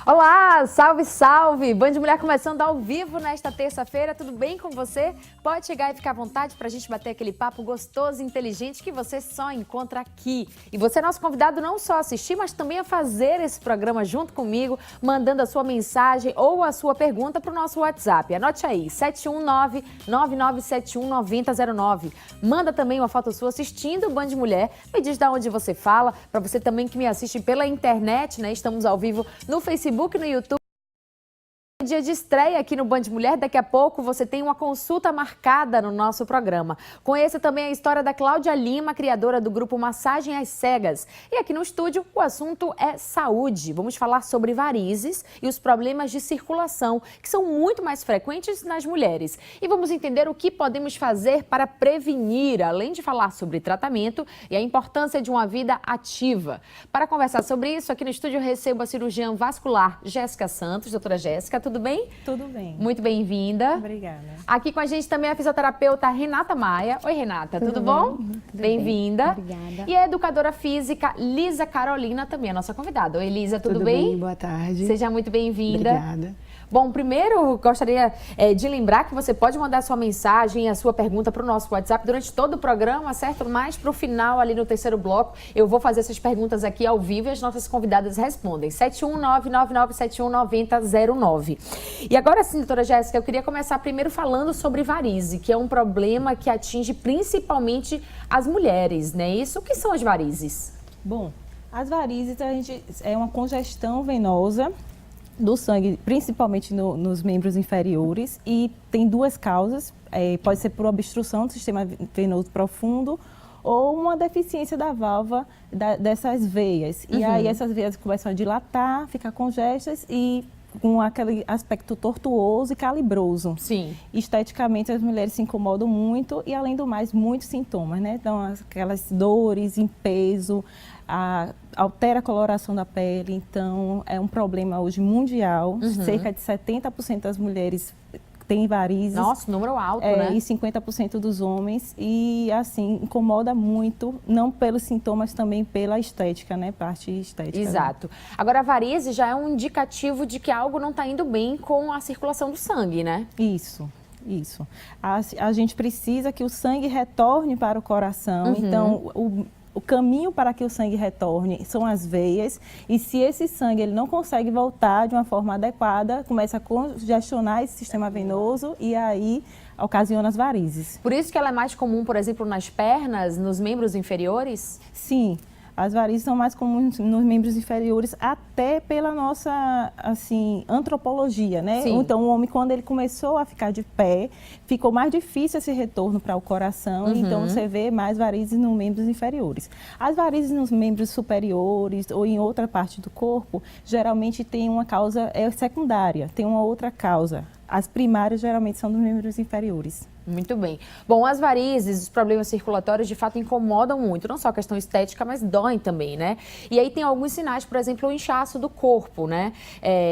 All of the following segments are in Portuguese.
Olá, salve, salve! Band Mulher começando ao vivo nesta terça-feira, tudo bem com você? Pode chegar e ficar à vontade para a gente bater aquele papo gostoso e inteligente que você só encontra aqui. E você é nosso convidado não só a assistir, mas também a fazer esse programa junto comigo, mandando a sua mensagem ou a sua pergunta para o nosso WhatsApp. Anote aí, 719-9971-9009. Manda também uma foto sua assistindo o Band Mulher, me diz de onde você fala, para você também que me assiste pela internet, né? Estamos ao vivo no Facebook, no YouTube. Dia de estreia aqui no Band Mulher, daqui a pouco você tem uma consulta marcada no nosso programa. Conheça também a história da Cláudia Lima, criadora do grupo Massagem às Cegas. E aqui no estúdio o assunto é saúde. Vamos falar sobre varizes e os problemas de circulação, que são muito mais frequentes nas mulheres. E vamos entender o que podemos fazer para prevenir, além de falar sobre tratamento e a importância de uma vida ativa. Para conversar sobre isso, aqui no estúdio eu recebo a cirurgiã vascular Jéssica Santos. Doutora Jéssica, tudo bem? Tudo bem. Muito bem-vinda. Obrigada. Aqui com a gente também a fisioterapeuta Renata Maia. Oi, Renata, tudo bom? Bem-vinda. Obrigada. E a educadora física Lisa Carolina, também a nossa convidada. Oi, Lisa, tudo bem? Boa tarde. Seja muito bem-vinda. Obrigada. Bom, primeiro gostaria de lembrar que você pode mandar sua mensagem, a sua pergunta para o nosso WhatsApp durante todo o programa, certo? Mas para o final, ali no terceiro bloco, eu vou fazer essas perguntas aqui ao vivo e as nossas convidadas respondem. 71999719009. E agora sim, doutora Jéssica, eu queria começar primeiro falando sobre varize, que é um problema que atinge principalmente as mulheres, né? Isso, o que são as varizes? Bom, as varizes é uma congestão venosa do sangue, principalmente nos membros inferiores, e tem duas causas. Pode ser por obstrução do sistema venoso profundo ou uma deficiência da válvula dessas veias. E aí essas veias começam a dilatar, ficar congestas e com aquele aspecto tortuoso e calibroso. Sim. Esteticamente, as mulheres se incomodam muito e, além do mais, muitos sintomas, né? Então, aquelas dores em peso, altera a coloração da pele. Então, é um problema hoje mundial. Cerca de 70% das mulheres têm varizes. Nossa, número alto, né? E 50% dos homens. E, assim, incomoda muito, não pelos sintomas, também pela estética, né? Parte estética. Exato. Né? Agora, a varize já é um indicativo de que algo não está indo bem com a circulação do sangue, né? Isso. A gente precisa que o sangue retorne para o coração. Então, o caminho para que o sangue retorne são as veias, e se esse sangue ele não consegue voltar de uma forma adequada, começa a congestionar esse sistema venoso e aí ocasiona as varizes. Por isso que ela é mais comum, por exemplo, nas pernas, nos membros inferiores? Sim. As varizes são mais comuns nos membros inferiores, até pela nossa, assim, antropologia, né? Sim. Então, o homem, quando ele começou a ficar de pé, ficou mais difícil esse retorno para o coração. Então, você vê mais varizes nos membros inferiores. As varizes nos membros superiores ou em outra parte do corpo, geralmente tem uma causa secundária, tem uma outra causa. As primárias, geralmente, são dos membros inferiores. Muito bem. Bom, as varizes, os problemas circulatórios, de fato, incomodam muito. Não só a questão estética, mas doem também, né? E aí tem alguns sinais, por exemplo, o inchaço do corpo, né?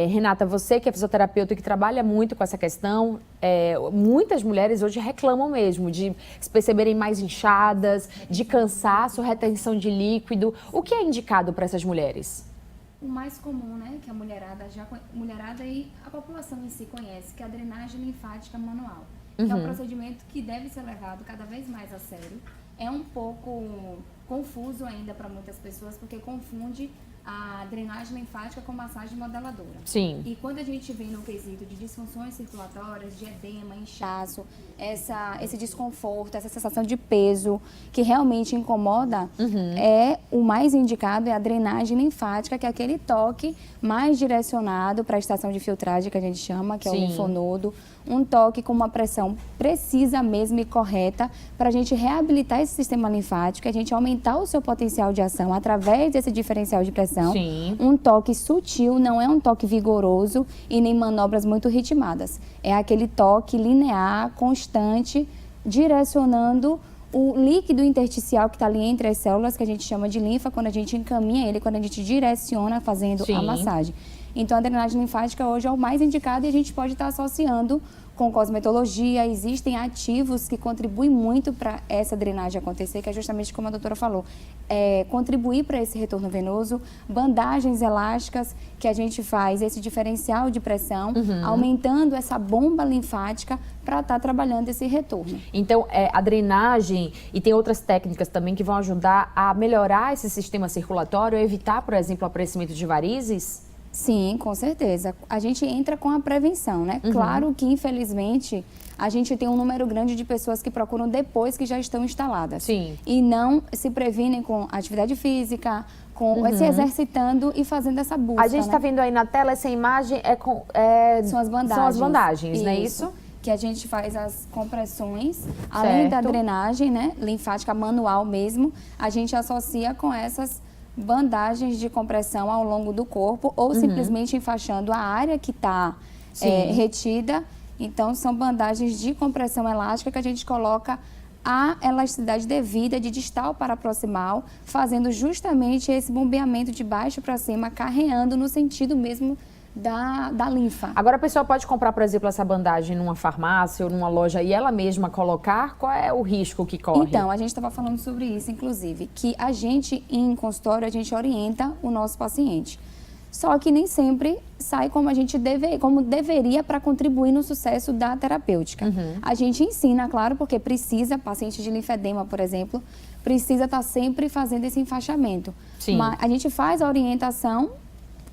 Renata, você que é fisioterapeuta e que trabalha muito com essa questão, muitas mulheres hoje reclamam mesmo de se perceberem mais inchadas, de cansaço, retenção de líquido. O que é indicado para essas mulheres? O mais comum, né, que a mulherada e a população em si conhece, que é a drenagem linfática manual. Que é um procedimento que deve ser levado cada vez mais a sério. É um pouco confuso ainda para muitas pessoas, porque confunde a drenagem linfática com massagem modeladora. Sim. E quando a gente vem no quesito de disfunções circulatórias, de edema, inchaço, esse desconforto, essa sensação de peso que realmente incomoda, o mais indicado é a drenagem linfática, que é aquele toque mais direcionado para a estação de filtragem, que a gente chama, que é o linfonodo. Um toque com uma pressão precisa mesmo e correta para a gente reabilitar esse sistema linfático, a gente aumentar o seu potencial de ação através desse diferencial de pressão. Sim. Um toque sutil, não é um toque vigoroso e nem manobras muito ritmadas. É aquele toque linear, constante, direcionando o líquido intersticial que está ali entre as células, que a gente chama de linfa, quando a gente encaminha ele, quando a gente direciona fazendo a massagem. Então, a drenagem linfática hoje é o mais indicado e a gente pode estar associando com cosmetologia. Existem ativos que contribuem muito para essa drenagem acontecer, que é justamente como a doutora falou, contribuir para esse retorno venoso, bandagens elásticas, que a gente faz esse diferencial de pressão, aumentando essa bomba linfática para estar trabalhando esse retorno. Então, a drenagem e tem outras técnicas também que vão ajudar a melhorar esse sistema circulatório, evitar, por exemplo, o aparecimento de varizes? Sim, com certeza. A gente entra com a prevenção, né? Claro que, infelizmente, a gente tem um número grande de pessoas que procuram depois que já estão instaladas. Sim. E não se previnem com atividade física, com se exercitando e fazendo essa busca. A gente está vendo aí na tela essa imagem, são as bandagens. São as bandagens, não é isso? Que a gente faz as compressões, além da drenagem, né, linfática manual mesmo, a gente associa com essas bandagens de compressão ao longo do corpo ou simplesmente enfaixando a área que está retida. Então, são bandagens de compressão elástica que a gente coloca a elasticidade devida de distal para proximal, fazendo justamente esse bombeamento de baixo para cima, carreando no sentido mesmo da linfa. Agora a pessoa pode comprar, por exemplo, essa bandagem numa farmácia ou numa loja e ela mesma colocar? Qual é o risco que corre? Então, a gente estava falando sobre isso, inclusive, que a gente, em consultório, a gente orienta o nosso paciente. Só que nem sempre sai como a gente como deveria para contribuir no sucesso da terapêutica. A gente ensina, claro, porque precisa, paciente de linfedema, por exemplo, precisa estar sempre fazendo esse enfaixamento. Sim. Mas a gente faz a orientação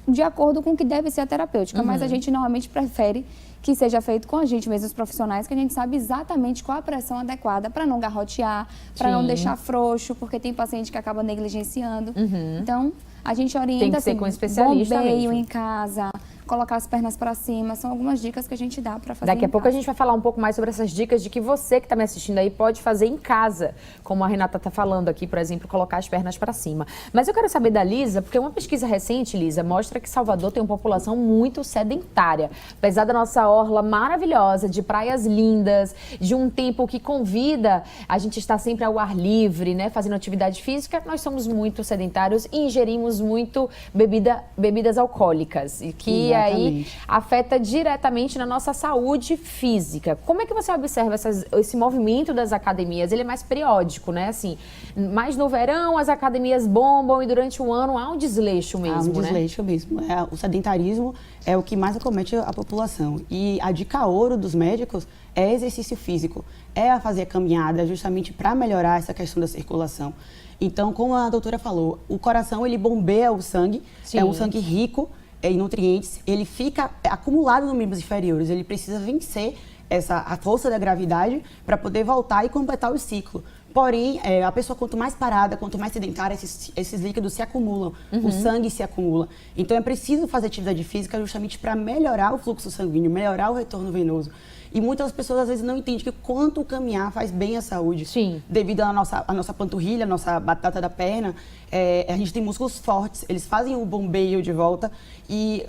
de acordo com o que deve ser a terapêutica, mas a gente normalmente prefere que seja feito com a gente mesmo, os profissionais, que a gente sabe exatamente qual a pressão adequada para não garrotear, para não deixar frouxo, porque tem paciente que acaba negligenciando. Então, a gente orienta tem que ser com um especialista bombeio mesmo. em casa, colocar as pernas para cima, são algumas dicas que a gente dá para fazer. Daqui a pouco a gente vai falar um pouco mais sobre essas dicas de que você que está me assistindo aí pode fazer em casa, como a Renata está falando aqui, por exemplo, colocar as pernas para cima. Mas eu quero saber da Lisa, porque uma pesquisa recente, Lisa, mostra que Salvador tem uma população muito sedentária. Apesar da nossa orla maravilhosa, de praias lindas, de um tempo que convida a gente estar sempre ao ar livre, né, fazendo atividade física, nós somos muito sedentários e ingerimos muito bebidas alcoólicas, e que aí afeta diretamente na nossa saúde física. Como é que você observa esse movimento das academias? Ele é mais periódico, né? Assim, mais no verão as academias bombam e durante o ano há um desleixo mesmo, Há um desleixo mesmo. O sedentarismo é o que mais acomete a população. E a dica ouro dos médicos é exercício físico, é a fazer caminhada justamente para melhorar essa questão da circulação. Então, como a doutora falou, o coração ele bombeia o sangue, é um sangue rico em nutrientes, ele fica acumulado nos membros inferiores, ele precisa vencer a força da gravidade para poder voltar e completar o ciclo. Porém, a pessoa quanto mais parada, quanto mais sedentária, esses líquidos se acumulam, o sangue se acumula. Então é preciso fazer atividade física justamente para melhorar o fluxo sanguíneo, melhorar o retorno venoso. E muitas pessoas às vezes não entendem que quanto caminhar faz bem à saúde. Sim. Devido à nossa panturrilha, à nossa batata da perna, a gente tem músculos fortes, eles fazem o bombeio de volta e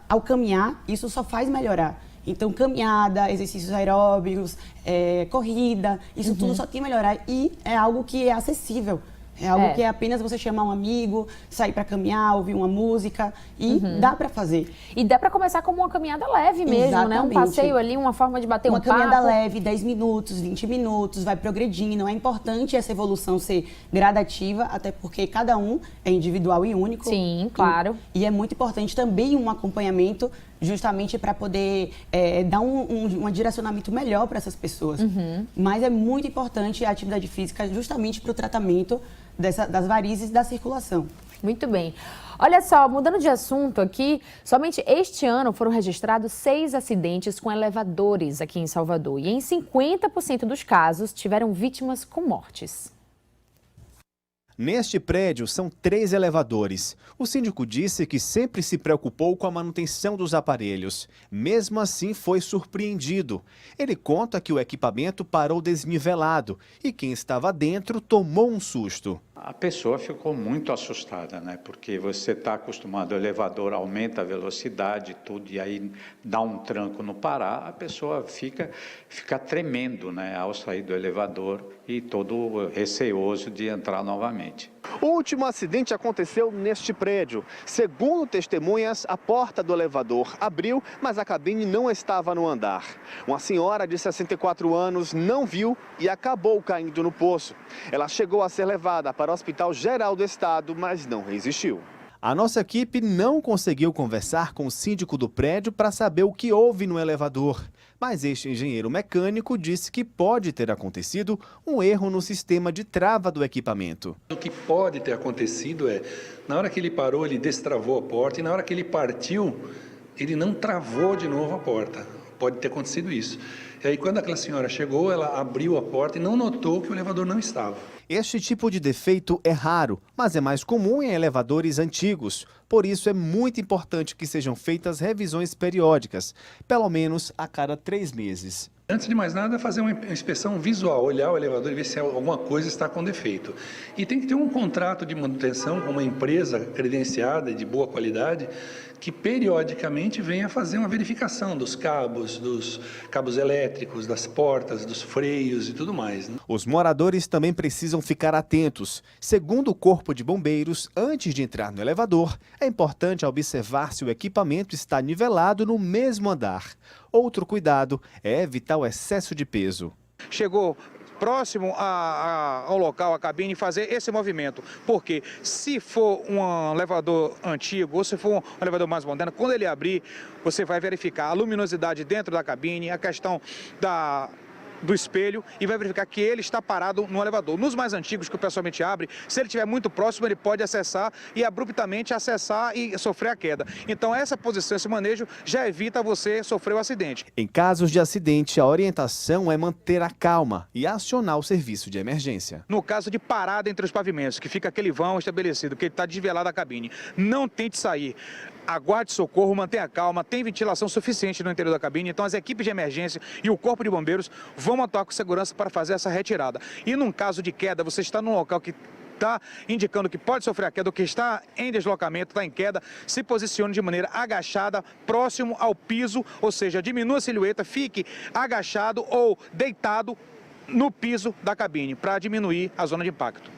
ao caminhar, isso só faz melhorar. Então, caminhada, exercícios aeróbicos, corrida, isso tudo só tem que melhorar. E é algo que é acessível. É algo que é apenas você chamar um amigo, sair para caminhar, ouvir uma música e dá para fazer. E dá para começar como uma caminhada leve mesmo, né? Um passeio ali, uma forma de bater um papo. Uma caminhada leve, 10 minutos, 20 minutos, vai progredindo. É importante essa evolução ser gradativa, até porque cada um é individual e único. Sim, claro. E é muito importante também um acompanhamento justamente para poder dar um direcionamento melhor para essas pessoas. Mas é muito importante a atividade física justamente para o tratamento das varizes da circulação. Muito bem. Olha só, mudando de assunto aqui, somente este ano foram registrados 6 acidentes com elevadores aqui em Salvador. E em 50% dos casos tiveram vítimas com mortes. Neste prédio são 3 elevadores. O síndico disse que sempre se preocupou com a manutenção dos aparelhos. Mesmo assim, foi surpreendido. Ele conta que o equipamento parou desnivelado e quem estava dentro tomou um susto. A pessoa ficou muito assustada, né? Porque você está acostumado, o elevador aumenta a velocidade, tudo, e aí dá um tranco no parar, a pessoa fica tremendo, né? Ao sair do elevador e todo receoso de entrar novamente. novamente. O último acidente aconteceu neste prédio. Segundo testemunhas, a porta do elevador abriu, mas a cabine não estava no andar. Uma senhora de 64 anos não viu e acabou caindo no poço. Ela chegou a ser levada para o Hospital Geral do Estado, mas não resistiu. A nossa equipe não conseguiu conversar com o síndico do prédio para saber o que houve no elevador. Mas este engenheiro mecânico disse que pode ter acontecido um erro no sistema de trava do equipamento. O que pode ter acontecido é, na hora que ele parou, ele destravou a porta e na hora que ele partiu, ele não travou de novo a porta. Pode ter acontecido isso. E aí, quando aquela senhora chegou, ela abriu a porta e não notou que o elevador não estava. Este tipo de defeito é raro, mas é mais comum em elevadores antigos. Por isso, é muito importante que sejam feitas revisões periódicas, pelo menos a cada 3 meses. Antes de mais nada, fazer uma inspeção visual, olhar o elevador e ver se alguma coisa está com defeito. E tem que ter um contrato de manutenção com uma empresa credenciada e de boa qualidade, que periodicamente venha fazer uma verificação dos cabos elétricos, das portas, dos freios e tudo mais, né? Os moradores também precisam ficar atentos. Segundo o Corpo de Bombeiros, antes de entrar no elevador, é importante observar se o equipamento está nivelado no mesmo andar. Outro cuidado é evitar o excesso de peso. Chegou próximo ao local, a cabine, fazer esse movimento. Porque se for um elevador antigo ou se for um elevador mais moderno, quando ele abrir, você vai verificar a luminosidade dentro da cabine, a questão do espelho e vai verificar que ele está parado no elevador. Nos mais antigos, que o pessoalmente abre, se ele estiver muito próximo, ele pode acessar e abruptamente acessar e sofrer a queda. Então, essa posição, esse manejo já evita você sofrer o acidente. Em casos de acidente, a orientação é manter a calma e acionar o serviço de emergência. No caso de parada entre os pavimentos, que fica aquele vão estabelecido, que está desvelado a cabine, não tente sair. Aguarde socorro, mantenha calma, tem ventilação suficiente no interior da cabine, então as equipes de emergência e o Corpo de Bombeiros vão atuar com segurança para fazer essa retirada. E num caso de queda, você está num local que está indicando que pode sofrer a queda, ou que está em deslocamento, está em queda, se posicione de maneira agachada, próximo ao piso, ou seja, diminua a silhueta, fique agachado ou deitado no piso da cabine, para diminuir a zona de impacto.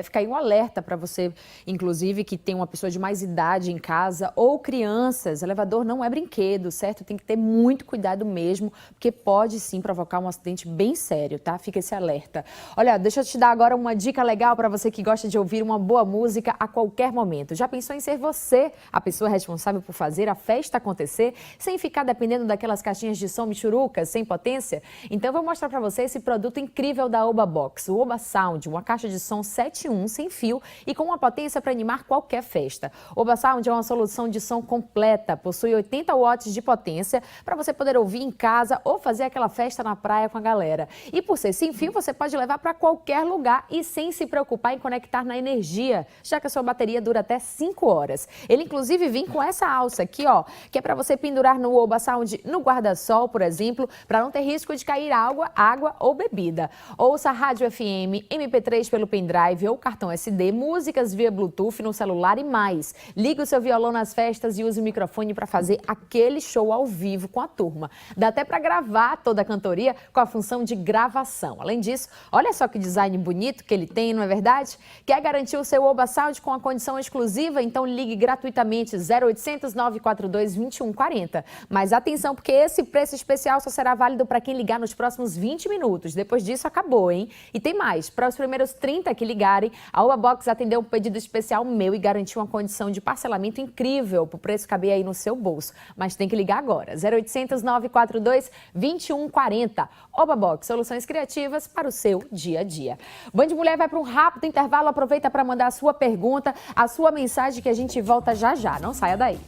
Fica aí um alerta para você, inclusive, que tem uma pessoa de mais idade em casa ou crianças. Elevador não é brinquedo, certo? Tem que ter muito cuidado mesmo, porque pode sim provocar um acidente bem sério, tá? Fica esse alerta. Olha, deixa eu te dar agora uma dica legal para você que gosta de ouvir uma boa música a qualquer momento. Já pensou em ser você a pessoa responsável por fazer a festa acontecer, sem ficar dependendo daquelas caixinhas de som michurucas, sem potência? Então eu vou mostrar para você esse produto incrível da Oba Box, o Oba Sound, uma caixa de som 7 sem fio e com uma potência para animar qualquer festa. O Oba Sound é uma solução de som completa, possui 80 watts de potência para você poder ouvir em casa ou fazer aquela festa na praia com a galera. E por ser sem fio, você pode levar para qualquer lugar e sem se preocupar em conectar na energia, já que a sua bateria dura até 5 horas. Ele inclusive vem com essa alça aqui, ó, que é para você pendurar no Oba Sound no guarda-sol, por exemplo, para não ter risco de cair água ou bebida. Ouça rádio FM, MP3 pelo pendrive ou cartão SD, músicas via Bluetooth no celular e mais. Ligue o seu violão nas festas e use o microfone para fazer aquele show ao vivo com a turma. Dá até para gravar toda a cantoria com a função de gravação. Além disso, olha só que design bonito que ele tem, não é verdade? Quer garantir o seu Oba Sound com a condição exclusiva? Então ligue gratuitamente 0800 942 2140. Mas atenção, porque esse preço especial só será válido para quem ligar nos próximos 20 minutos. Depois disso, acabou, hein? E tem mais. Para os primeiros 30 que ligarem, a Oba Box atendeu um pedido especial meu e garantiu uma condição de parcelamento incrível para o preço caber aí no seu bolso. Mas tem que ligar agora. 0800 942 2140. Oba Box, soluções criativas para o seu dia a dia. Band Mulher vai para um rápido intervalo. Aproveita para mandar a sua pergunta, a sua mensagem, que a gente volta já já. Não saia daí.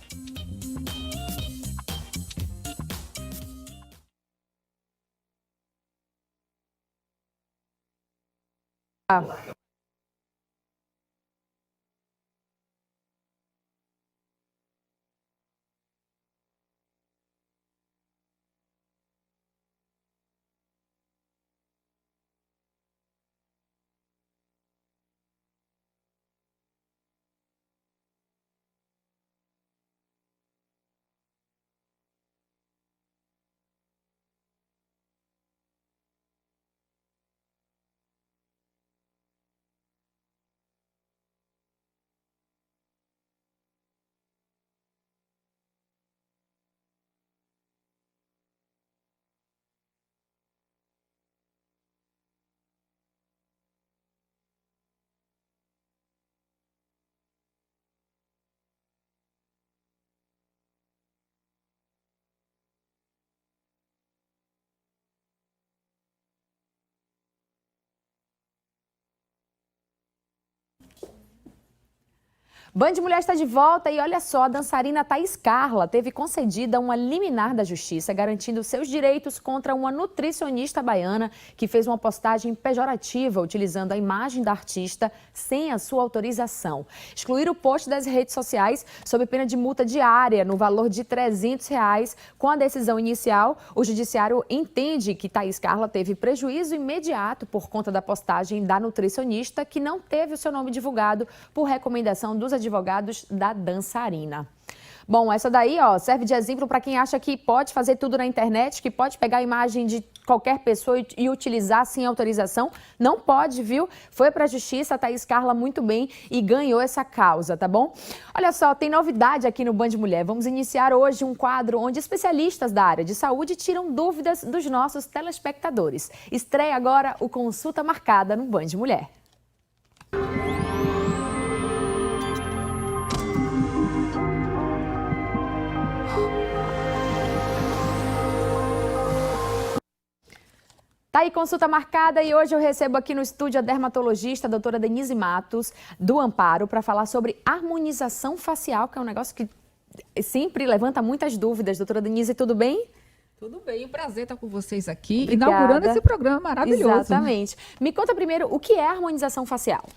Band Mulher está de volta e olha só, a dançarina Thaís Carla teve concedida uma liminar da justiça garantindo seus direitos contra uma nutricionista baiana que fez uma postagem pejorativa utilizando a imagem da artista sem a sua autorização. Excluir o post das redes sociais sob pena de multa diária no valor de R$300. Com a decisão inicial, o judiciário entende que Thaís Carla teve prejuízo imediato por conta da postagem da nutricionista que não teve o seu nome divulgado por recomendação dos advogados da dançarina. Bom, essa daí, ó, serve de exemplo para quem acha que pode fazer tudo na internet, que pode pegar a imagem de qualquer pessoa e utilizar sem autorização. Não pode, viu? Foi para a justiça, a Thaís Carla muito bem e ganhou essa causa, tá bom? Olha só, tem novidade aqui no Band Mulher. Vamos iniciar hoje um quadro onde especialistas da área de saúde tiram dúvidas dos nossos telespectadores. Estreia agora o Consulta Marcada no Band Mulher. Tá aí, consulta marcada, e hoje eu recebo aqui no estúdio a dermatologista, a doutora Denise Matos, do Amparo, para falar sobre harmonização facial, que é um negócio que sempre levanta muitas dúvidas. Doutora Denise, tudo bem? Tudo bem, um prazer estar com vocês aqui, Obrigada. Inaugurando esse programa maravilhoso. Exatamente. Me conta primeiro, o que é harmonização facial?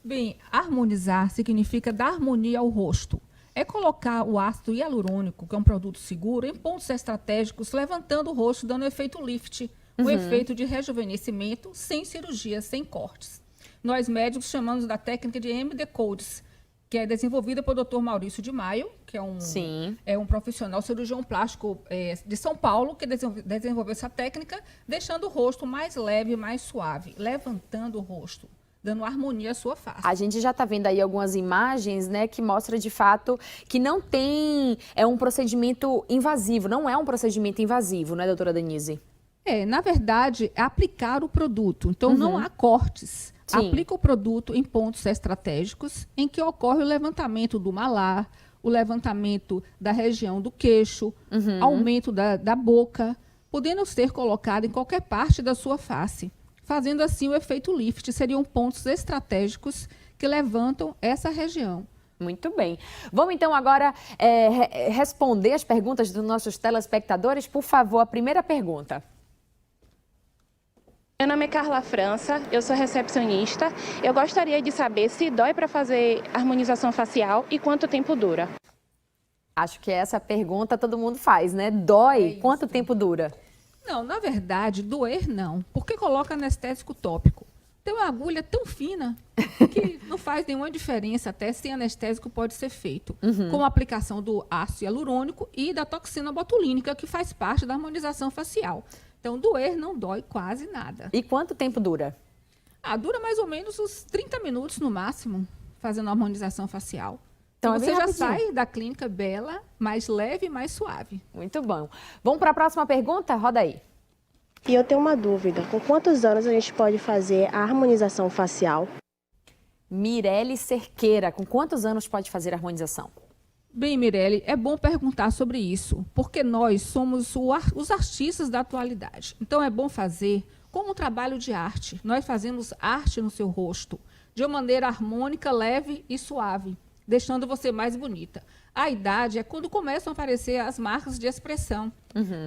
Bem, harmonizar significa dar harmonia ao rosto. É colocar o ácido hialurônico, que é um produto seguro, em pontos estratégicos, levantando o rosto, dando efeito lift. O efeito de rejuvenescimento sem cirurgia, sem cortes. Nós médicos chamamos da técnica de MD Codes, que é desenvolvida pelo Dr. Maurício de Maio, que é um profissional cirurgião plástico de São Paulo, que desenvolveu essa técnica, deixando o rosto mais leve, mais suave, levantando o rosto, dando harmonia à sua face. A gente já está vendo aí algumas imagens, né, que mostra de fato que não tem um procedimento invasivo, não é um procedimento invasivo, né, doutora Denise? Na verdade, é aplicar o produto. Então, não há cortes. Sim. Aplica o produto em pontos estratégicos em que ocorre o levantamento do malar, o levantamento da região do queixo, aumento da boca, podendo ser colocado em qualquer parte da sua face. Fazendo assim o efeito lift, seriam pontos estratégicos que levantam essa região. Muito bem. Vamos então agora responder as perguntas dos nossos telespectadores. Por favor, a primeira pergunta. Meu nome é Carla França, eu sou recepcionista. Eu gostaria de saber se dói para fazer harmonização facial e quanto tempo dura. Acho que essa pergunta todo mundo faz, né? Dói? Quanto tempo dura? Não, na verdade, doer não, porque coloca anestésico tópico. Tem uma agulha tão fina que não faz nenhuma diferença, até sem anestésico pode ser feito. Com a aplicação do ácido hialurônico e da toxina botulínica, que faz parte da harmonização facial. Então, doer não dói quase nada. E quanto tempo dura? Dura mais ou menos uns 30 minutos no máximo, fazendo a harmonização facial. Então, você já sai da clínica bela, mais leve e mais suave. Muito bom. Vamos para a próxima pergunta? Roda aí. E eu tenho uma dúvida, com quantos anos a gente pode fazer a harmonização facial? Mirelle Cerqueira, com quantos anos pode fazer a harmonização? Bem, Mirelle, é bom perguntar sobre isso, porque nós somos os artistas da atualidade. Então, é bom fazer como um trabalho de arte. Nós fazemos arte no seu rosto, de uma maneira harmônica, leve e suave, deixando você mais bonita. A idade é quando começam a aparecer as marcas de expressão.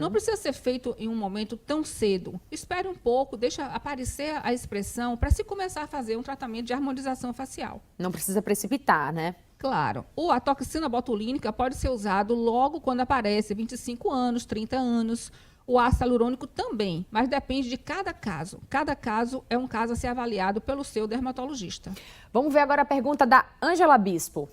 Não precisa ser feito em um momento tão cedo. Espere um pouco, deixa aparecer a expressão para se começar a fazer um tratamento de harmonização facial. Não precisa precipitar, né? Claro. A toxina botulínica pode ser usado logo quando aparece 25 anos, 30 anos. O ácido hialurônico também, mas depende de cada caso. Cada caso é um caso a ser avaliado pelo seu dermatologista. Vamos ver agora a pergunta da Ângela Bispo.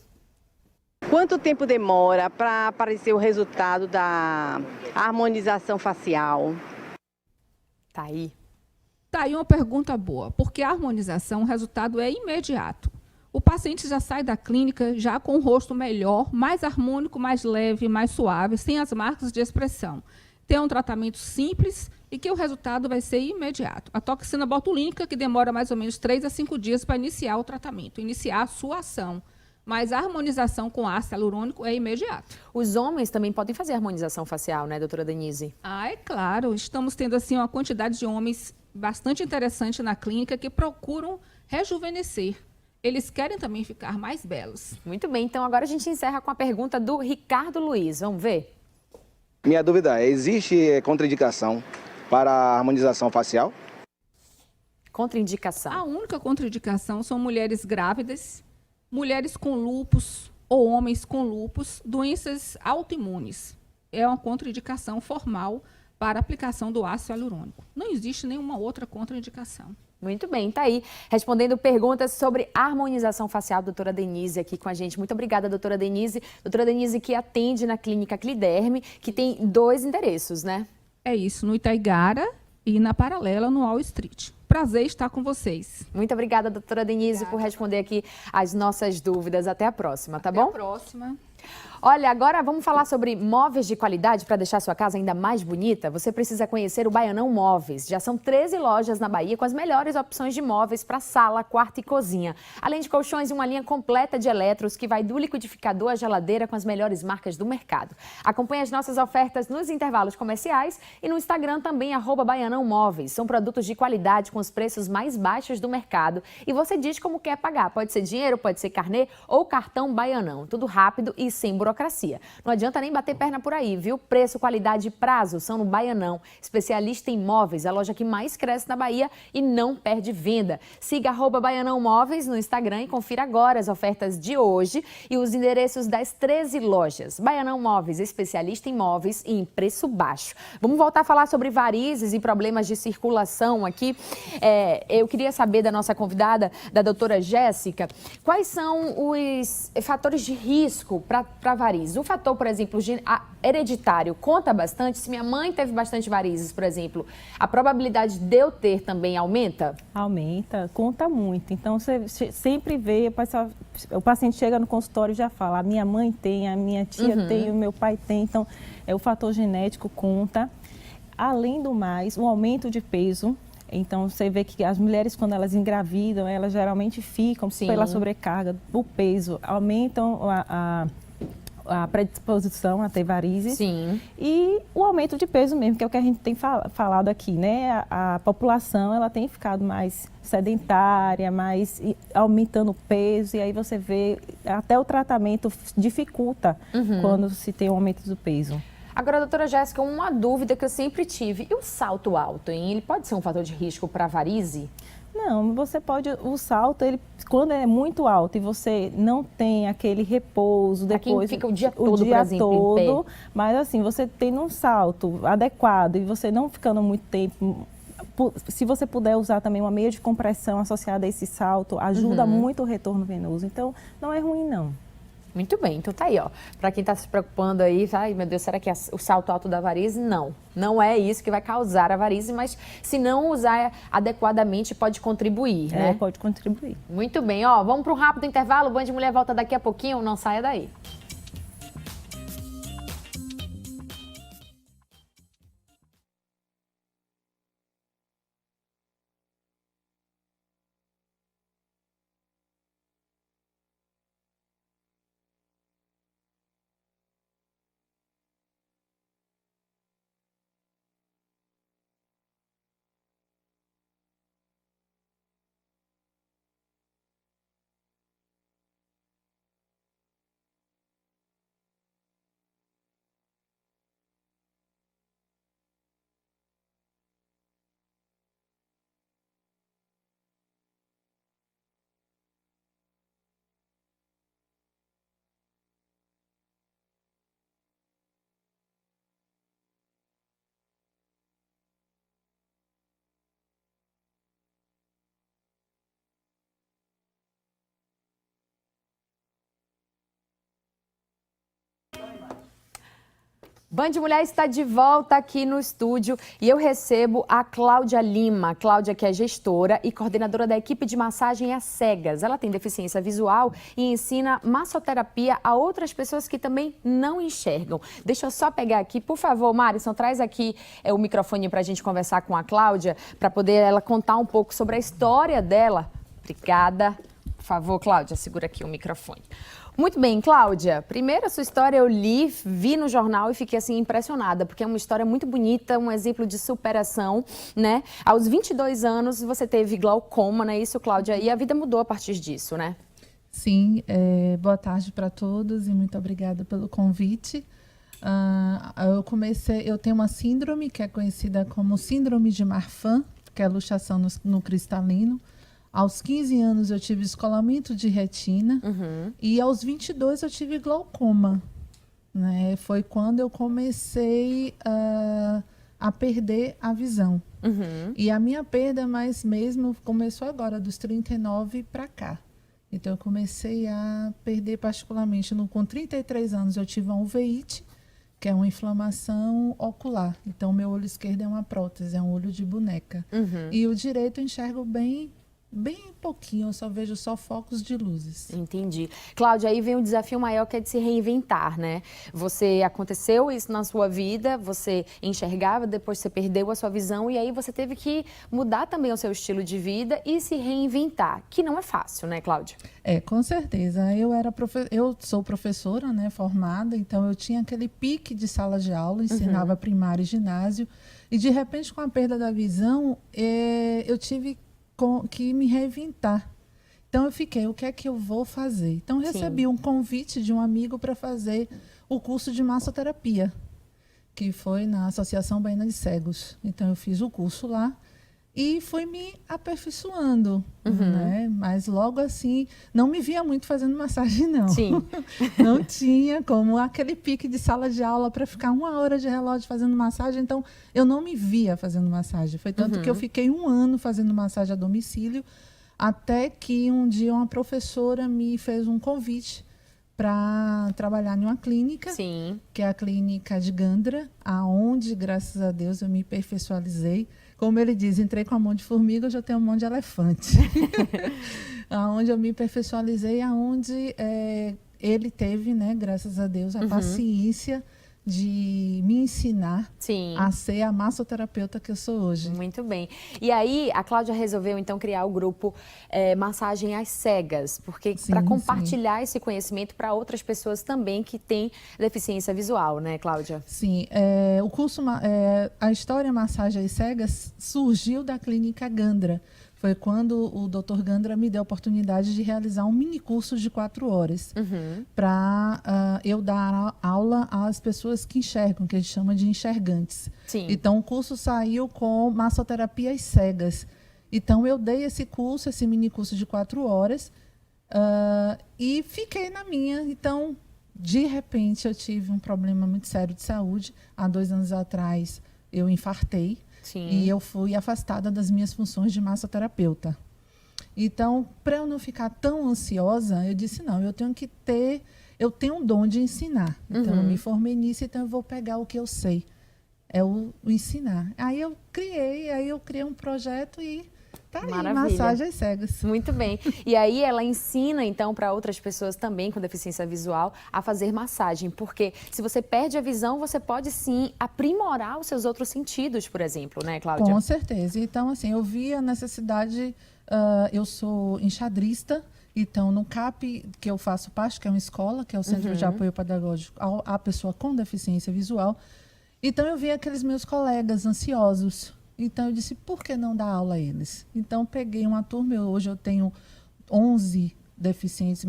Quanto tempo demora para aparecer o resultado da harmonização facial? Tá aí. Tá aí uma pergunta boa, porque a harmonização, o resultado é imediato. O paciente já sai da clínica já com o rosto melhor, mais harmônico, mais leve, mais suave, sem as marcas de expressão. Tem um tratamento simples e que o resultado vai ser imediato. A toxina botulínica, que demora mais ou menos 3 a 5 dias para iniciar o tratamento, iniciar a sua ação. Mas a harmonização com ácido hialurônico é imediato. Os homens também podem fazer harmonização facial, né, doutora Denise? É claro. Estamos tendo assim uma quantidade de homens bastante interessante na clínica que procuram rejuvenescer. eles querem também ficar mais belos. Muito bem, então agora a gente encerra com a pergunta do Ricardo Luiz. Vamos ver? Minha dúvida é, existe contraindicação para a harmonização facial? Contraindicação. A única contraindicação são mulheres grávidas, mulheres com lúpus ou homens com lúpus, doenças autoimunes. É uma contraindicação formal para a aplicação do ácido hialurônico. Não existe nenhuma outra contraindicação. Muito bem, tá aí. Respondendo perguntas sobre harmonização facial, doutora Denise aqui com a gente. Muito obrigada, doutora Denise. Doutora Denise que atende na clínica Cliderme, que tem 2 endereços, né? É isso, no Itaigara e na Paralela, no Wall Street. Prazer estar com vocês. Muito obrigada, doutora Denise, por responder aqui as nossas dúvidas. Até a próxima, tá bom? Até a próxima. Olha, agora vamos falar sobre móveis de qualidade para deixar sua casa ainda mais bonita. Você precisa conhecer o Baianão Móveis. Já são 13 lojas na Bahia com as melhores opções de móveis para sala, quarto e cozinha. Além de colchões e uma linha completa de eletros que vai do liquidificador à geladeira com as melhores marcas do mercado. Acompanhe as nossas ofertas nos intervalos comerciais e no Instagram também, @Baianão Móveis. São produtos de qualidade com os preços mais baixos do mercado e você diz como quer pagar. Pode ser dinheiro, pode ser carnê ou cartão Baianão. Tudo rápido e sem burocracia. Não adianta nem bater perna por aí, viu? Preço, qualidade e prazo são no Baianão. Especialista em móveis, a loja que mais cresce na Bahia e não perde venda. Siga @Baianão Móveis no Instagram e confira agora as ofertas de hoje e os endereços das 13 lojas. Baianão Móveis, especialista em móveis e em preço baixo. Vamos voltar a falar sobre varizes e problemas de circulação aqui. Eu queria saber da nossa convidada, da doutora Jéssica, quais são os fatores de risco para varizes. O fator, por exemplo, hereditário conta bastante. Se minha mãe teve bastante varizes, por exemplo, a probabilidade de eu ter também aumenta? Aumenta, conta muito. Então, você sempre vê, o paciente chega no consultório e já fala, a minha mãe tem, a minha tia tem, o meu pai tem. Então, o fator genético conta. Além do mais, o aumento de peso. Então, você vê que as mulheres, quando elas engravidam, elas geralmente ficam pela sobrecarga, o peso, aumentam a predisposição a ter varizes. Sim. E o aumento de peso mesmo, que é o que a gente tem falado aqui, né? A população, ela tem ficado mais sedentária, mais aumentando o peso, e aí você vê, até o tratamento dificulta quando se tem um aumento do peso. Agora, doutora Jéssica, uma dúvida que eu sempre tive, e o salto alto, hein? Ele pode ser um fator de risco para varize? Não, você pode, o salto, ele, quando é muito alto e você não tem aquele repouso depois... Quem fica o dia todo, por exemplo, em pé. Mas assim, você tendo um salto adequado e você não ficando muito tempo... Se você puder usar também uma meia de compressão associada a esse salto, ajuda muito o retorno venoso. Então, não é ruim, não. Muito bem, então tá aí, ó. Para quem está se preocupando aí, ai meu Deus, será que é o salto alto da varize? Não, não é isso que vai causar a varize, mas se não usar adequadamente pode contribuir, né? Pode contribuir. Muito bem, ó, vamos para um rápido intervalo, o Band Mulher volta daqui a pouquinho, não saia daí. Band Mulher está de volta aqui no estúdio e eu recebo a Cláudia Lima. Cláudia, que é gestora e coordenadora da equipe de massagem às cegas. Ela tem deficiência visual e ensina massoterapia a outras pessoas que também não enxergam. Deixa eu só pegar aqui, por favor, Marisson, traz aqui o microfone para a gente conversar com a Cláudia, para poder ela contar um pouco sobre a história dela. Obrigada. Por favor, Cláudia, segura aqui o microfone. Muito bem, Cláudia. Primeiro, a sua história eu li, vi no jornal e fiquei assim impressionada, porque é uma história muito bonita, um exemplo de superação, né? Aos 22 anos você teve glaucoma, não é isso, Cláudia? E a vida mudou a partir disso, né? Sim, boa tarde para todos e muito obrigada pelo convite. Eu tenho uma síndrome que é conhecida como síndrome de Marfan, que é luxação no cristalino. Aos 15 anos eu tive descolamento de retina e aos 22 eu tive glaucoma, né? Foi quando eu comecei a perder a visão. E a minha perda mais mesmo começou agora, dos 39 para cá. Então eu comecei a perder particularmente com 33 anos eu tive uma uveíte, que é uma inflamação ocular. Então meu olho esquerdo é uma prótese, é um olho de boneca. E o direito eu enxergo bem pouquinho, eu só vejo focos de luzes. Entendi. Cláudia, aí vem um desafio maior que é de se reinventar, né? Aconteceu isso na sua vida, você enxergava, depois você perdeu a sua visão e aí você teve que mudar também o seu estilo de vida e se reinventar, que não é fácil, né, Cláudia? Com certeza. Eu sou professora, né, formada, então eu tinha aquele pique de sala de aula, ensinava primário e ginásio, e de repente com a perda da visão, eu tive que me reinventar. Então eu fiquei, o que é que eu vou fazer? Então eu recebi um convite de um amigo para fazer o curso de massoterapia, que foi na Associação Baiana de Cegos. Então eu fiz o curso lá e fui me aperfeiçoando, né? Mas logo assim, não me via muito fazendo massagem, não. Sim. Não tinha como aquele pique de sala de aula para ficar 1 hora de relógio fazendo massagem, então eu não me via fazendo massagem. Foi tanto que eu fiquei 1 ano fazendo massagem a domicílio, até que um dia uma professora me fez um convite para trabalhar em uma clínica, que é a clínica de Gandra, aonde, graças a Deus, eu me aperfeiçoalizei. Como ele diz, entrei com a mão de formiga, eu já tenho a mão de elefante. Aonde eu me aperfeiçoalizei, aonde ele teve, né, graças a Deus, a paciência de me ensinar a ser a massoterapeuta que eu sou hoje. Muito bem. E aí, a Cláudia resolveu, então, criar o grupo Massagem às Cegas, porque para compartilhar esse conhecimento para outras pessoas também que têm deficiência visual, né, Cláudia? Sim. O curso, a história Massagem às Cegas surgiu da clínica Gandra. Foi quando o Dr. Gandra me deu a oportunidade de realizar um mini curso de 4 horas para eu dar aula às pessoas que enxergam, que a gente chama de enxergantes. Então, o curso saiu com massoterapia às cegas. Então, eu dei esse curso, esse mini curso de 4 horas e fiquei na minha. Então, de repente, eu tive um problema muito sério de saúde. Há 2 anos atrás, eu infartei. E eu fui afastada das minhas funções de massoterapeuta. Então, para eu não ficar tão ansiosa, eu disse, não, eu tenho um dom de ensinar. Então, eu me formei nisso, então eu vou pegar o que eu sei, é o ensinar. Aí eu criei um projeto e tá aí, Massagem às Cegas. Muito bem. E aí ela ensina, então, para outras pessoas também com deficiência visual a fazer massagem, porque se você perde a visão, você pode sim aprimorar os seus outros sentidos, por exemplo, né, Cláudia? Com certeza. Então, assim, eu vi a necessidade, eu sou enxadrista, então no CAP, que eu faço parte, que é uma escola, que é o Centro de Apoio Pedagógico à Pessoa com Deficiência Visual, então eu vi aqueles meus colegas ansiosos. Então, eu disse, por que não dar aula a eles? Então, peguei uma turma, hoje eu tenho 11 deficientes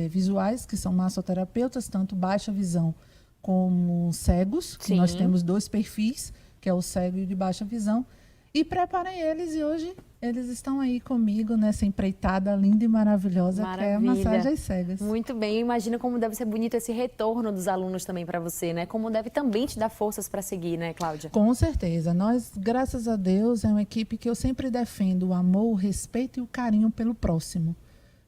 visuais, que são massoterapeutas, tanto baixa visão como cegos, que nós temos 2 perfis, que é o cego e o de baixa visão, e preparei eles, e hoje eles estão aí comigo nessa empreitada linda e maravilhosa, que é a Massagem às Cegas. Muito bem, eu imagino como deve ser bonito esse retorno dos alunos também para você, né? Como deve também te dar forças para seguir, né, Cláudia? Com certeza. Nós, graças a Deus, é uma equipe que eu sempre defendo o amor, o respeito e o carinho pelo próximo.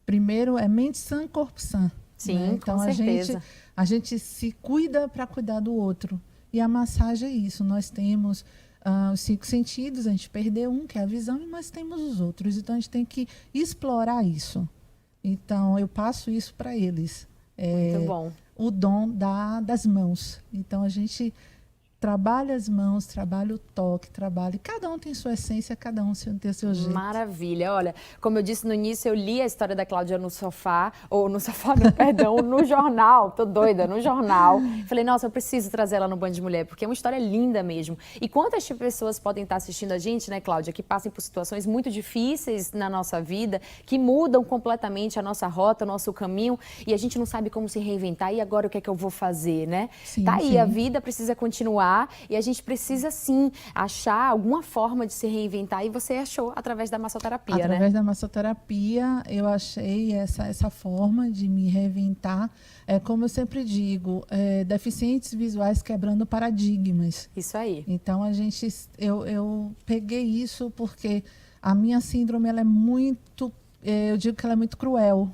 Primeiro é mente sã, corpo sã. Sim, né? Então, com certeza. a gente se cuida para cuidar do outro. E a massagem é isso. Nós temos os 5 sentidos, a gente perdeu um, que é a visão, mas temos os outros. Então, a gente tem que explorar isso. Então, eu passo isso para eles. Muito bom. O dom das mãos. Então, a gente trabalha as mãos, trabalha o toque, trabalha. Cada um tem sua essência, cada um tem seu jeito. Maravilha. Olha, como eu disse no início, eu li a história da Cláudia no sofá, ou no sofá, não, perdão, no jornal. Tô doida, no jornal. Falei, nossa, eu preciso trazer ela no Band Mulher, porque é uma história linda mesmo. E quantas pessoas podem estar assistindo a gente, né, Cláudia, que passem por situações muito difíceis na nossa vida, que mudam completamente a nossa rota, o nosso caminho, e a gente não sabe como se reinventar. E agora o que é que eu vou fazer, né? Sim, tá aí, sim. a vida precisa continuar e a gente precisa, sim, achar alguma forma de se reinventar. E você achou através da massoterapia, né? Através da massoterapia, eu achei essa forma de me reinventar. Como eu sempre digo, deficientes visuais quebrando paradigmas. Isso aí. Então, eu peguei isso porque a minha síndrome, ela é muito... Eu digo que ela é muito cruel,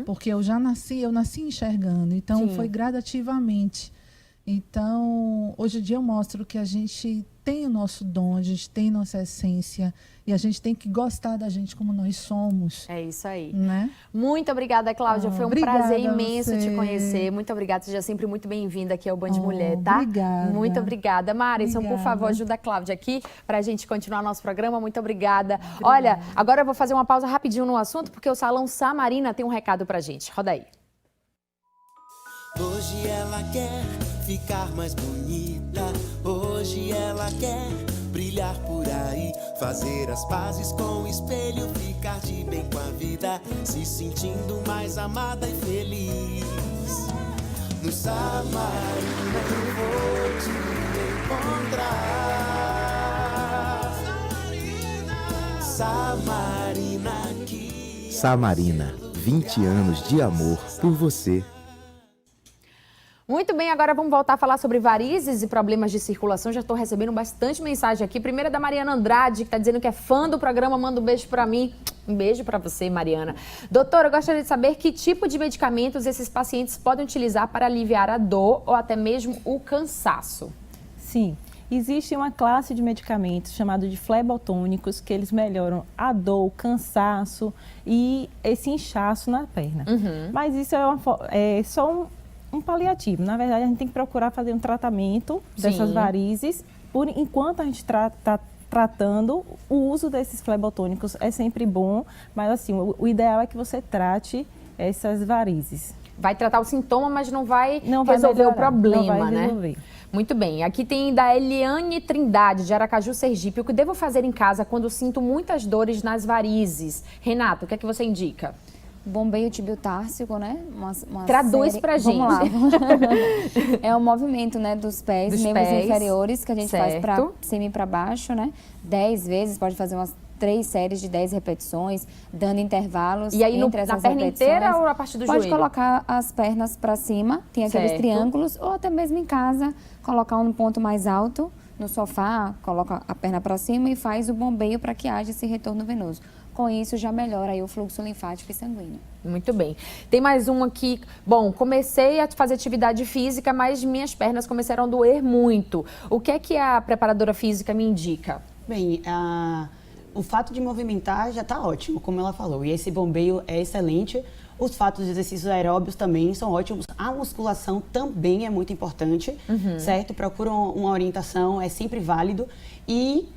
porque eu nasci enxergando, então Sim. foi gradativamente. Então, hoje em dia eu mostro que a gente tem o nosso dom, a gente tem nossa essência e a gente tem que gostar da gente como nós somos. É isso aí. Né? Muito obrigada, Cláudia. Foi um Obrigada prazer a imenso você. te conhecer. Muito obrigada. Seja sempre muito bem-vinda aqui ao Band Mulher, tá? Obrigada. Muito obrigada. Marison, por favor, Obrigada. ajuda a Cláudia aqui para a gente continuar nosso programa. Muito obrigada. Olha, agora eu vou fazer uma pausa rapidinho no assunto, porque o Salão Samarina tem um recado pra gente. Roda aí. Hoje ela quer ficar mais bonita. Hoje ela quer brilhar por aí, fazer as pazes com o espelho, ficar de bem com a vida, se sentindo mais amada e feliz. No Samarina eu vou te encontrar. Samarina aqui. Samarina, 20 anos de amor por você. Muito bem, agora vamos voltar a falar sobre varizes e problemas de circulação. Já estou recebendo bastante mensagem aqui. Primeira é da Mariana Andrade, que está dizendo que é fã do programa. Manda um beijo para mim. Um beijo para você, Mariana. Doutora, eu gostaria de saber que tipo de medicamentos esses pacientes podem utilizar para aliviar a dor ou até mesmo o cansaço. Sim. Existe uma classe de medicamentos chamado de flebotônicos, que eles melhoram a dor, o cansaço e esse inchaço na perna. Mas isso é só um paliativo. Na verdade, a gente tem que procurar fazer um tratamento dessas varizes. Enquanto a gente está tratando, o uso desses flebotônicos é sempre bom, mas assim, o ideal é que você trate essas varizes. Vai tratar o sintoma, mas não vai vai resolver o melhorar, problema, não vai né? resolver. Muito bem. Aqui tem da Eliane Trindade, de Aracaju, Sergipe. O que devo fazer em casa quando sinto muitas dores nas varizes? Renato, o que é que você indica? Bombeio tibiotársico, né? Uma Traduz série... pra gente. Vamos lá. É o movimento, né, dos pés, membros inferiores, que a gente faz para cima e para baixo, né? 10 vezes, pode fazer umas 3 séries de 10 repetições, dando intervalos. E aí entre na essas perna repetições. inteira ou a partir do joelho? Pode colocar as pernas para cima, tem aqueles triângulos, ou até mesmo em casa, colocar um ponto mais alto no sofá, coloca a perna para cima e faz o bombeio para que haja esse retorno venoso. Com isso, já melhora aí o fluxo linfático e sanguíneo. Muito bem. Tem mais uma aqui. Bom, comecei a fazer atividade física, mas minhas pernas começaram a doer muito. O que é que a preparadora física me indica? Bem, o fato de movimentar já está ótimo, como ela falou. E esse bombeio é excelente. Os fatos de exercícios aeróbios também são ótimos. A musculação também é muito importante, certo? Procura uma orientação, é sempre válido. E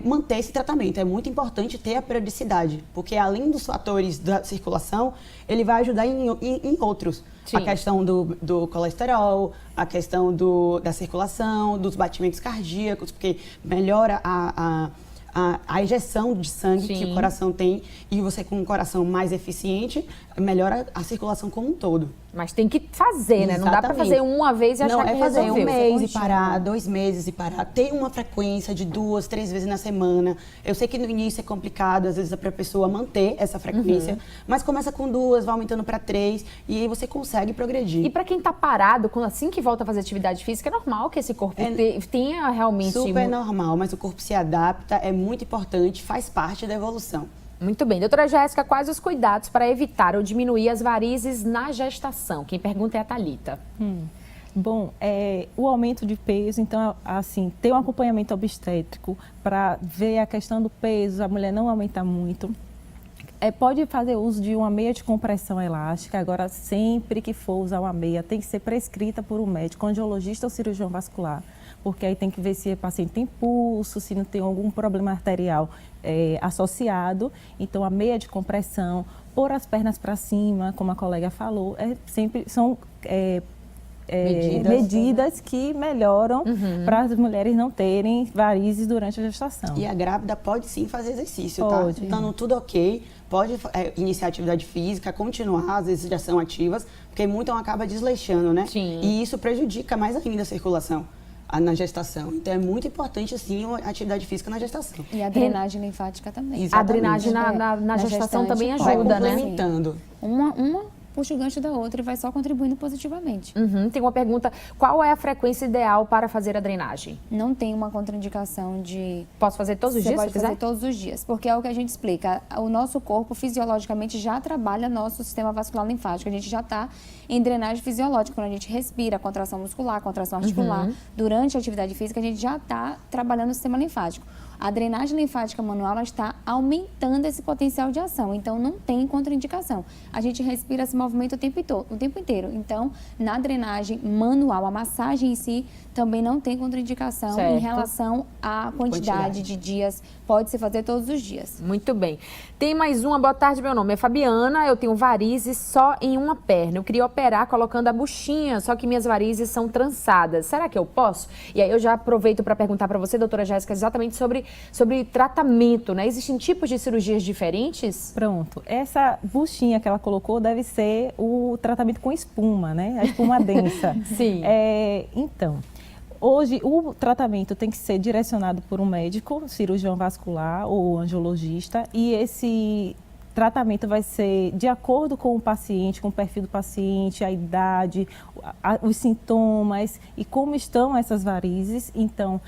manter esse tratamento. É muito importante ter a periodicidade, porque além dos fatores da circulação, ele vai ajudar em outros. Sim. A questão do colesterol, a questão da circulação, dos batimentos cardíacos, porque melhora a injeção de sangue que o coração tem, e você com um coração mais eficiente, melhora a circulação como um todo. Mas tem que fazer, né? Exatamente. Não dá para fazer uma vez e achar que resolveu. Não, é fazer 1 mês e parar, 2 meses e parar. Ter uma frequência de 2, 3 vezes na semana. Eu sei que no início é complicado, às vezes, para a pessoa manter essa frequência, mas começa com 2, vai aumentando para 3, e aí você consegue progredir. E para quem está parado, assim que volta a fazer atividade física, é normal que esse corpo tenha realmente... Super normal, mas o corpo se adapta, é muito importante, faz parte da evolução. Muito bem. Doutora Jéssica, quais os cuidados para evitar ou diminuir as varizes na gestação? Quem pergunta é a Thalita. Bom, o aumento de peso, então, assim, ter um acompanhamento obstétrico para ver a questão do peso, a mulher não aumentar muito. Pode fazer uso de uma meia de compressão elástica. Agora, sempre que for usar uma meia, tem que ser prescrita por um médico, angiologista ou cirurgião vascular, porque aí tem que ver se o paciente tem pulso, se não tem algum problema arterial associado. Então, a meia de compressão, pôr as pernas para cima, como a colega falou, são medidas que melhoram para as mulheres não terem varizes durante a gestação. E a grávida pode sim fazer exercício, pode. Tá? Então, tudo ok, pode iniciar atividade física, continuar, às vezes já são ativas, porque muito acaba desleixando, né? Sim. E isso prejudica mais ainda a circulação na gestação. Então, é muito importante, sim, a atividade física na gestação. E a drenagem linfática também. Exatamente. A drenagem na gestação também ajuda, né? Complementando. Uma puxa o gancho da outra e vai só contribuindo positivamente. Tem uma pergunta, qual é a frequência ideal para fazer a drenagem? Não tem uma contraindicação de... Posso fazer todos os dias, se Você pode fazer todos os dias, porque é o que a gente explica. O nosso corpo, fisiologicamente, já trabalha nosso sistema vascular linfático. A gente já está em drenagem fisiológica. Quando a gente respira, contração muscular, contração articular, durante a atividade física, a gente já está trabalhando o sistema linfático. A drenagem linfática manual ela está aumentando esse potencial de ação, então não tem contraindicação. A gente respira esse movimento o tempo inteiro. Então, na drenagem manual, a massagem em si também não tem contraindicação em relação à quantidade de dias. Pode se fazer todos os dias. Muito bem. Tem mais uma. Boa tarde, meu nome é Fabiana. Eu tenho varizes só em uma perna. Eu queria operar colocando a buchinha, só que minhas varizes são trançadas. Será que eu posso? E aí eu já aproveito para perguntar para você, doutora Jéssica, exatamente sobre tratamento, né? Existem tipos de cirurgias diferentes? Pronto. Essa buchinha que ela colocou deve ser o tratamento com espuma, né? A espuma densa. Sim. Então, hoje o tratamento tem que ser direcionado por um médico, cirurgião vascular ou angiologista, e esse tratamento vai ser de acordo com o paciente, com o perfil do paciente, a idade, os sintomas e como estão essas varizes. Então,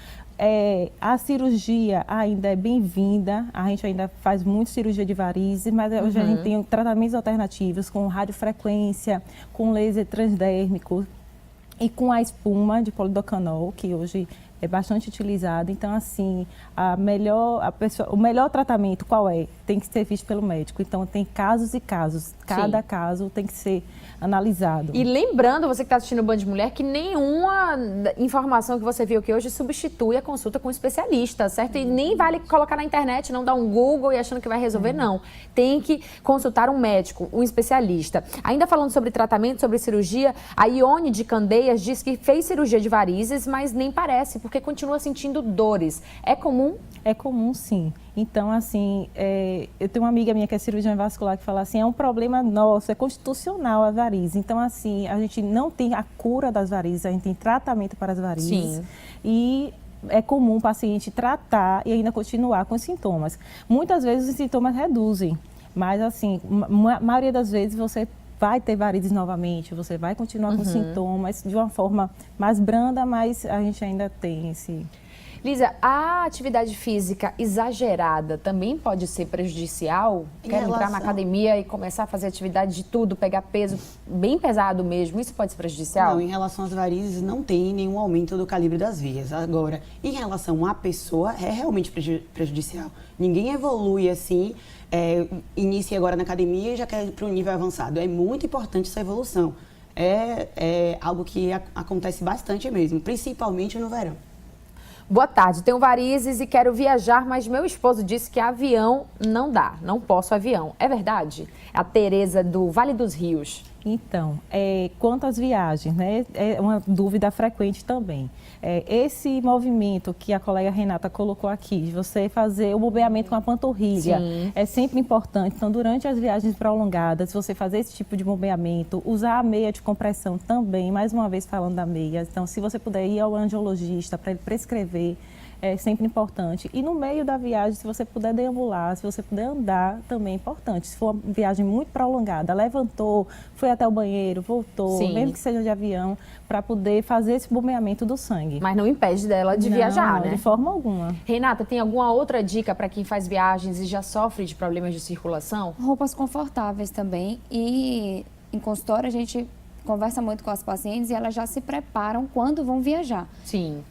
a cirurgia ainda é bem-vinda, a gente ainda faz muito cirurgia de varizes, mas hoje a gente tem tratamentos alternativos com radiofrequência, com laser transdérmico e com a espuma de polidocanol, que hoje é bastante utilizado. Então, assim, o melhor tratamento qual é? Tem que ser visto pelo médico. Então, tem casos e casos. Cada caso tem que ser analisado. E lembrando, você que está assistindo o Band Mulher, que nenhuma informação que você viu aqui hoje substitui a consulta com um especialista, certo? E nem vale colocar na internet, não dar um Google e achando que vai resolver, não. Tem que consultar um médico, um especialista. Ainda falando sobre tratamento, sobre cirurgia, a Ione de Candeias diz que fez cirurgia de varizes, mas nem parece, porque continua sentindo dores. É comum? É comum, sim. Então, assim, eu tenho uma amiga minha que é cirurgiã vascular que fala assim, é um problema nosso, é constitucional a varize. Então, assim, a gente não tem a cura das varizes, a gente tem tratamento para as varizes. Sim. E é comum o paciente tratar e ainda continuar com os sintomas. Muitas vezes os sintomas reduzem, mas, assim, a maioria das vezes você vai ter varizes novamente, você vai continuar com sintomas de uma forma mais branda, mas a gente ainda tem esse... Lísia, a atividade física exagerada também pode ser prejudicial? Quero entrar na academia e começar a fazer atividade de tudo, pegar peso bem pesado mesmo, isso pode ser prejudicial? Não, em relação às varizes não tem nenhum aumento do calibre das veias. Agora, em relação à pessoa, é realmente prejudicial. Ninguém evolui assim, inicia agora na academia e já quer ir para um nível avançado. É muito importante essa evolução. É algo que acontece bastante mesmo, principalmente no verão. Boa tarde, tenho varizes e quero viajar, mas meu esposo disse que avião não dá, não posso avião. É verdade? A Tereza do Vale dos Rios. Então, quanto às viagens, né, é uma dúvida frequente também. Esse movimento que a colega Renata colocou aqui, de você fazer o bombeamento com a panturrilha, é sempre importante. Então, durante as viagens prolongadas, você fazer esse tipo de bombeamento, usar a meia de compressão também, mais uma vez falando da meia. Então, se você puder ir ao angiologista para ele prescrever, é sempre importante. E no meio da viagem, se você puder deambular, se você puder andar, também é importante. Se for uma viagem muito prolongada, levantou, foi até o banheiro, voltou, mesmo que seja de avião, para poder fazer esse bombeamento do sangue. Mas não impede dela de viajar, né? De forma alguma. Renata, tem alguma outra dica para quem faz viagens e já sofre de problemas de circulação? Roupas confortáveis também. E em consultório a gente conversa muito com as pacientes e elas já se preparam quando vão viajar. Sim.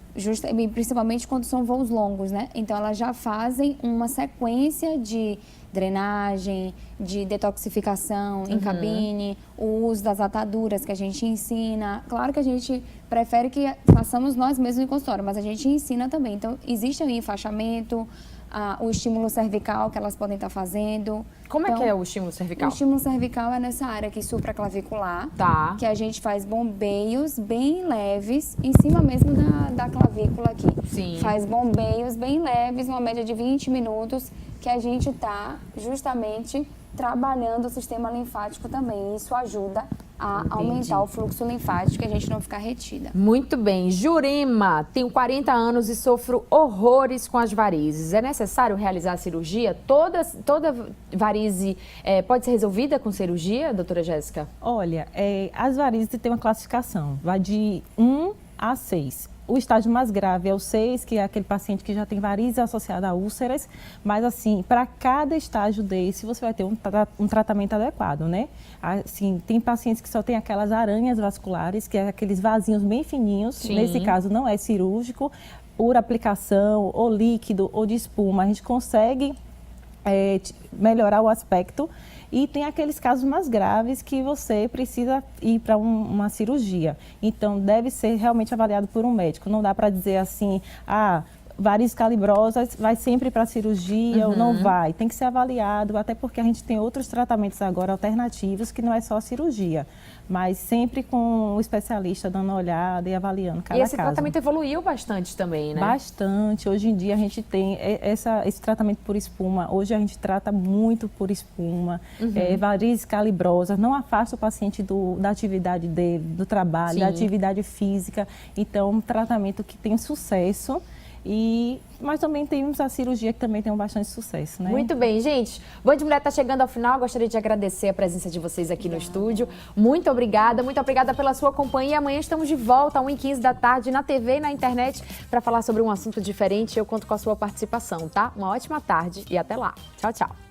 principalmente quando são voos longos, né? Então, elas já fazem uma sequência de drenagem, de detoxificação em cabine, o uso das ataduras que a gente ensina. Claro que a gente prefere que façamos nós mesmos em consultório, mas a gente ensina também. Então, existe aí enfaixamento, o estímulo cervical que elas podem estar fazendo. Como é que é o estímulo cervical? O estímulo cervical é nessa área aqui supraclavicular, que a gente faz bombeios bem leves em cima mesmo da clavícula aqui. Sim. Faz bombeios bem leves, uma média de 20 minutos, que a gente está justamente trabalhando o sistema linfático também. Isso ajuda a aumentar o fluxo linfático e a gente não ficar retida. Muito bem. Jurema, tenho 40 anos e sofro horrores com as varizes. É necessário realizar a cirurgia? Toda varize pode ser resolvida com cirurgia, doutora Jéssica? Olha, as varizes têm uma classificação, vai de 1 a 6. O estágio mais grave é o 6, que é aquele paciente que já tem varizes associada a úlceras, mas assim, para cada estágio desse, você vai ter um tratamento adequado, né? Assim, tem pacientes que só tem aquelas aranhas vasculares, que é aqueles vasinhos bem fininhos, Sim. Nesse caso não é cirúrgico, por aplicação, ou líquido, ou de espuma, a gente consegue melhorar o aspecto. E tem aqueles casos mais graves que você precisa ir para uma cirurgia. Então, deve ser realmente avaliado por um médico. Não dá para dizer assim, varizes calibrosas vai sempre para cirurgia ou não vai. Tem que ser avaliado, até porque a gente tem outros tratamentos agora alternativos que não é só a cirurgia. Mas sempre com o especialista dando uma olhada e avaliando cada caso. E esse tratamento evoluiu bastante também, né? Bastante. Hoje em dia a gente tem esse tratamento por espuma. Hoje a gente trata muito por espuma. Varizes calibrosas. Não afasta o paciente da atividade dele, do trabalho, Sim. da atividade física. Então, um tratamento que tem sucesso. Mas também temos a cirurgia que também tem bastante sucesso, né? Muito bem, gente. Band Mulher está chegando ao final. Gostaria de agradecer a presença de vocês aqui no estúdio. Muito obrigada pela sua companhia. Amanhã estamos de volta, às 1h15 da tarde, na TV e na internet, para falar sobre um assunto diferente. Eu conto com a sua participação, tá? Uma ótima tarde e até lá. Tchau, tchau.